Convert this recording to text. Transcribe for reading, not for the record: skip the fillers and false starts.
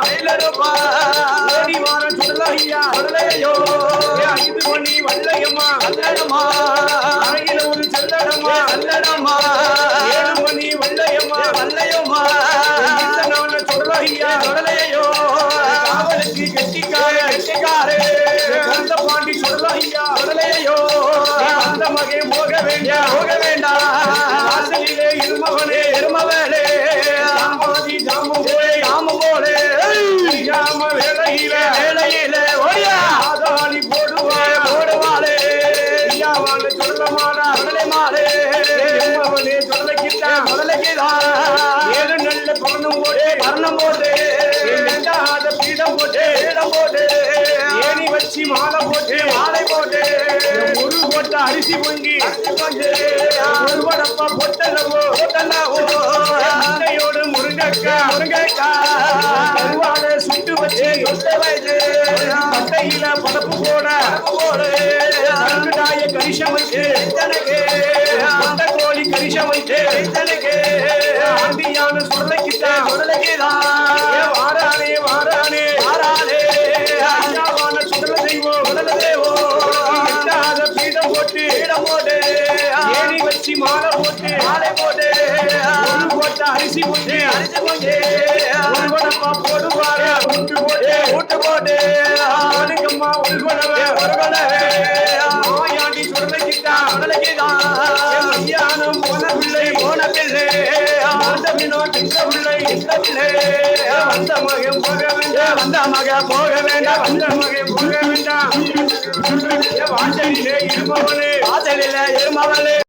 வெயிலடுப்பா ஓடி வார சுடலையா சுடலையோ இது பண்ணி வல்லையம்மா வல்லடமா அறையில ஒரு செல்லடமா செல்லடமா ஏழு மணி வல்லையம்மா வல்லையம்மா சுடலையா சுடலையோ காவலுக்கு கெட்டிக்காரே அந்த பாண்டி சுடலையா சுடலையோ அந்த மகே போக வேண்டாம் வாசலிலே இருமவனே இருமவனே ஜாமாதி ஜாமம் போலே ஜாம வேளையிலே ஓடியா ஆதாளி போடுவாளே ஐயாவான சொல்லமாடா சொல்லலை மாலே எம்மவனே சொல்லலைக்குதான் ஏழு நல்ல பரணம் போட்டு நெஞ்சாத பீடம் போட்டு ஏணி வச்சு மாலை போட்டு ஒரு போட்ட அரிசி பொங்கி ஒருவடப்பா பொட்டல்லவோ அன்னையோடு முருங்கக்கா கருவாட சுட்டு வச்சு பட்டையில படப்பு போடு கருடாய கரிசம் வச்சு முட்டை கோழி கரிசம் வச்சு ஆண்டியான சுடலைக்குதான் வாரானே ஐயாவான சுடல தெய்வம் பீடம் போட்டு ஏணி வச்சு மாலை போட்டு போட்ட அரிசி போட்டு போடுவாரு ஊட்டு போட்டு அம்மா ஒரு கொடவே மாயாண்டி சுடலைக்குதான் போன பிள்ளை அந்த பிள்ளை வந்த மகன் போக வேண்டாம் வாசலிலே இருமவனே